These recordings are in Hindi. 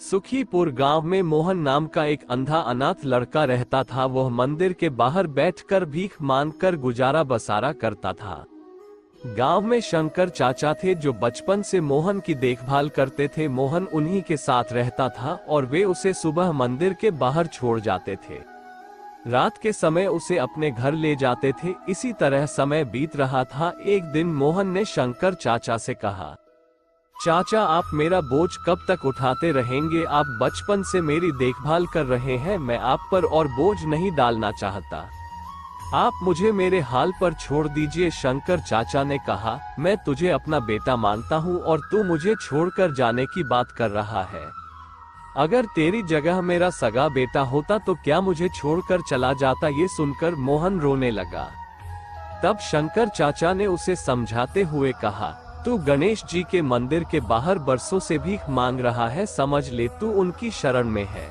सुखीपुर गांव में मोहन नाम का एक अंधा अनाथ लड़का रहता था। वह मंदिर के बाहर बैठकर भीख मांगकर गुजारा बसारा करता था। गांव में शंकर चाचा थे जो बचपन से मोहन की देखभाल करते थे। मोहन उन्हीं के साथ रहता था और वे उसे सुबह मंदिर के बाहर छोड़ जाते थे। रात के समय उसे अपने घर ले जाते थे। इसी तरह समय बीत रहा था। एक दिन मोहन ने शंकर चाचा से कहा, चाचा आप मेरा बोझ कब तक उठाते रहेंगे? आप बचपन से मेरी देखभाल कर रहे हैं, मैं आप पर और बोझ नहीं डालना चाहता। आप मुझे मेरे हाल पर छोड़ दीजिए। शंकर चाचा ने कहा, मैं तुझे अपना बेटा मानता हूँ और तू मुझे छोड़कर जाने की बात कर रहा है। अगर तेरी जगह मेरा सगा बेटा होता तो क्या मुझे छोड़कर चला जाता? ये सुनकर मोहन रोने लगा। तब शंकर चाचा ने उसे समझाते हुए कहा, तू गणेश जी के मंदिर के बाहर बरसों से भीख मांग रहा है, समझ ले तू उनकी शरण में है।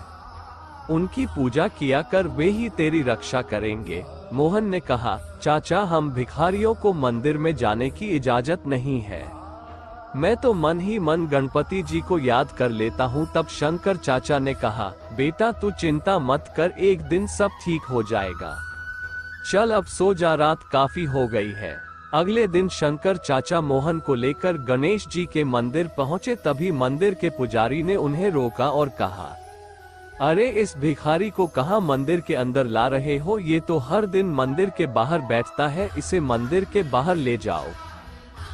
उनकी पूजा किया कर, वे ही तेरी रक्षा करेंगे। मोहन ने कहा, चाचा हम भिखारियों को मंदिर में जाने की इजाजत नहीं है, मैं तो मन ही मन गणपति जी को याद कर लेता हूँ। तब शंकर चाचा ने कहा, बेटा तू चिंता मत कर, एक दिन सब ठीक हो जाएगा। चल अब सो जा, रात काफी हो गई है। अगले दिन शंकर चाचा मोहन को लेकर गणेश जी के मंदिर पहुंचे। तभी मंदिर के पुजारी ने उन्हें रोका और कहा, अरे इस भिखारी को कहां मंदिर के अंदर ला रहे हो? ये तो हर दिन मंदिर के बाहर बैठता है, इसे मंदिर के बाहर ले जाओ।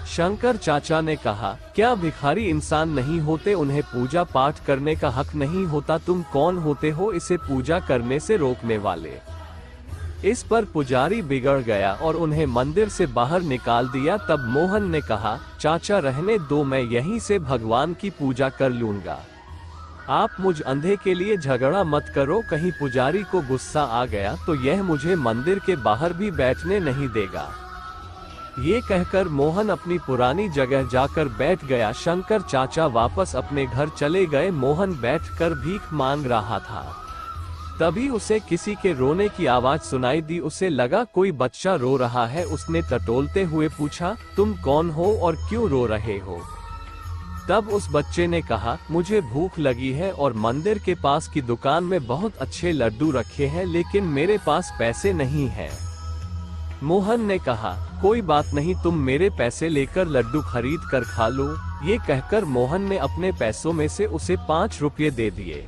शंकर चाचा ने कहा, क्या भिखारी इंसान नहीं होते? उन्हें पूजा पाठ करने का हक नहीं होता? तुम कौन होते हो इसे पूजा करने से रोकने वाले? इस पर पुजारी बिगड़ गया और उन्हें मंदिर से बाहर निकाल दिया। तब मोहन ने कहा, चाचा रहने दो, मैं यहीं से भगवान की पूजा कर लूंगा। आप मुझ अंधे के लिए झगड़ा मत करो। कहीं पुजारी को गुस्सा आ गया तो यह मुझे मंदिर के बाहर भी बैठने नहीं देगा। ये कहकर मोहन अपनी पुरानी जगह जाकर बैठ गया। शंकर चाचा वापस अपने घर चले गए। मोहन बैठकर भीख मांग रहा था। तभी उसे किसी के रोने की आवाज सुनाई दी। उसे लगा कोई बच्चा रो रहा है। उसने टटोलते हुए पूछा, तुम कौन हो और क्यों रो रहे हो? तब उस बच्चे ने कहा, मुझे भूख लगी है और मंदिर के पास की दुकान में बहुत अच्छे लड्डू रखे हैं, लेकिन मेरे पास पैसे नहीं हैं। मोहन ने कहा, कोई बात नहीं, तुम मेरे पैसे लेकर लड्डू खरीद कर खा लो। ये कहकर मोहन ने अपने पैसों में से उसे 5 रुपये दे दिए।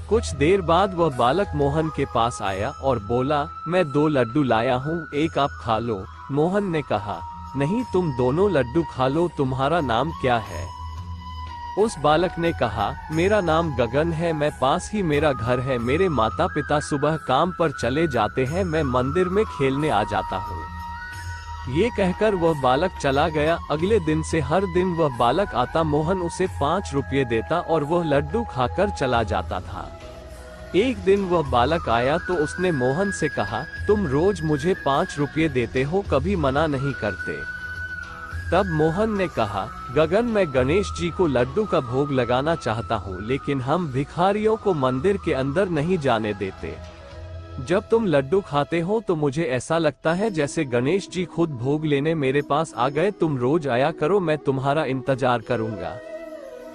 कुछ देर बाद वह बालक मोहन के पास आया और बोला, मैं 2 लड्डू लाया हूँ, एक आप खा लो। मोहन ने कहा, नहीं तुम दोनों लड्डू खा लो। तुम्हारा नाम क्या है? उस बालक ने कहा, मेरा नाम गगन है, मैं पास ही मेरा घर है। मेरे माता पिता सुबह काम पर चले जाते हैं, मैं मंदिर में खेलने आ जाता हूँ। ये कहकर वह बालक चला गया। अगले दिन से हर दिन वह बालक आता, मोहन उसे 5 रुपये देता और वह लड्डू खाकर चला जाता था। एक दिन वह बालक आया तो उसने मोहन से कहा, तुम रोज मुझे 5 रुपये देते हो, कभी मना नहीं करते। तब मोहन ने कहा, गगन मैं गणेश जी को लड्डू का भोग लगाना चाहता हूँ, लेकिन हम भिखारियों को मंदिर के अंदर नहीं जाने देते। जब तुम लड्डू खाते हो तो मुझे ऐसा लगता है जैसे गणेश जी खुद भोग लेने मेरे पास आ गए। तुम रोज आया करो, मैं तुम्हारा इंतजार करूंगा।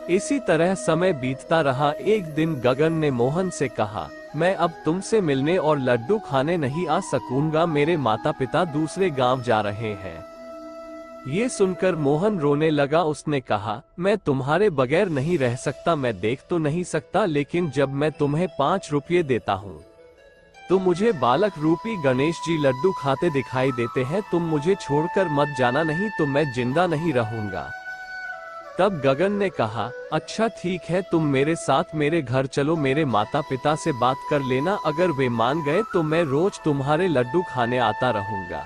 इसी तरह समय बीतता रहा। एक दिन गगन ने मोहन से कहा, मैं अब तुमसे मिलने और लड्डू खाने नहीं आ सकूंगा, मेरे माता पिता दूसरे गांव जा रहे हैं। ये सुनकर मोहन रोने लगा। उसने कहा, मैं तुम्हारे बगैर नहीं रह सकता। मैं देख तो नहीं सकता, लेकिन जब मैं तुम्हें 5 रुपये देता हूँ तो मुझे बालक रूपी गणेश जी लड्डू खाते दिखाई देते हैं। तुम मुझे छोड़कर मत जाना, नहीं तो मैं जिंदा नहीं रहूंगा। तब गगन ने कहा, अच्छा ठीक है, तुम मेरे साथ मेरे घर चलो, मेरे माता पिता से बात कर लेना, अगर वे मान गए तो मैं रोज तुम्हारे लड्डू खाने आता रहूंगा।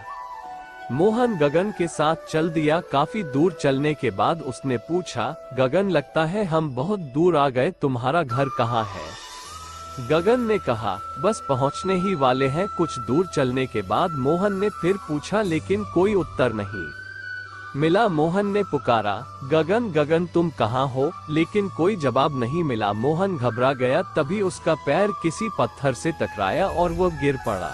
मोहन गगन के साथ चल दिया। काफी दूर चलने के बाद उसने पूछा, गगन लगता है हम बहुत दूर आ गए, तुम्हारा घर कहाँ है? गगन ने कहा, बस पहुंचने ही वाले हैं। कुछ दूर चलने के बाद मोहन ने फिर पूछा, लेकिन कोई उत्तर नहीं मिला। मोहन ने पुकारा, गगन गगन तुम कहाँ हो? लेकिन कोई जवाब नहीं मिला। मोहन घबरा गया। तभी उसका पैर किसी पत्थर से टकराया और वह गिर पड़ा।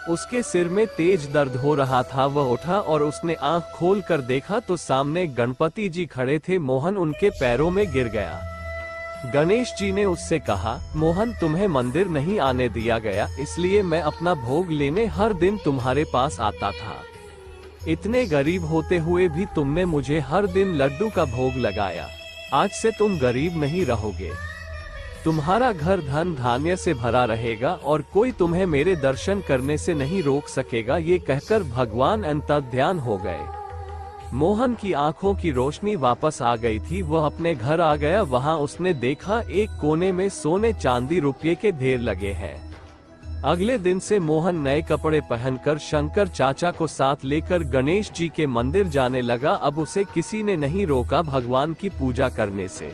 उसके सिर में तेज दर्द हो रहा था। वह उठा और उसने आंख खोल कर देखा तो सामने गणपति जी खड़े थे। मोहन उनके पैरों में गिर गया। गणेश जी ने उससे कहा, मोहन तुम्हें मंदिर नहीं आने दिया गया, इसलिए मैं अपना भोग लेने हर दिन तुम्हारे पास आता था। इतने गरीब होते हुए भी तुमने मुझे हर दिन लड्डू का भोग लगाया। आज से तुम गरीब नहीं रहोगे। तुम्हारा घर धन धान्य से भरा रहेगा और कोई तुम्हें मेरे दर्शन करने से नहीं रोक सकेगा। ये कहकर भगवान अंतर्ध्यान हो गए। मोहन की आंखों की रोशनी वापस आ गई थी। वह अपने घर आ गया। वहां उसने देखा एक कोने में सोने चांदी रुपये के ढेर लगे हैं। अगले दिन से मोहन नए कपड़े पहनकर शंकर चाचा को साथ लेकर गणेश जी के मंदिर जाने लगा। अब उसे किसी ने नहीं रोका भगवान की पूजा करने से।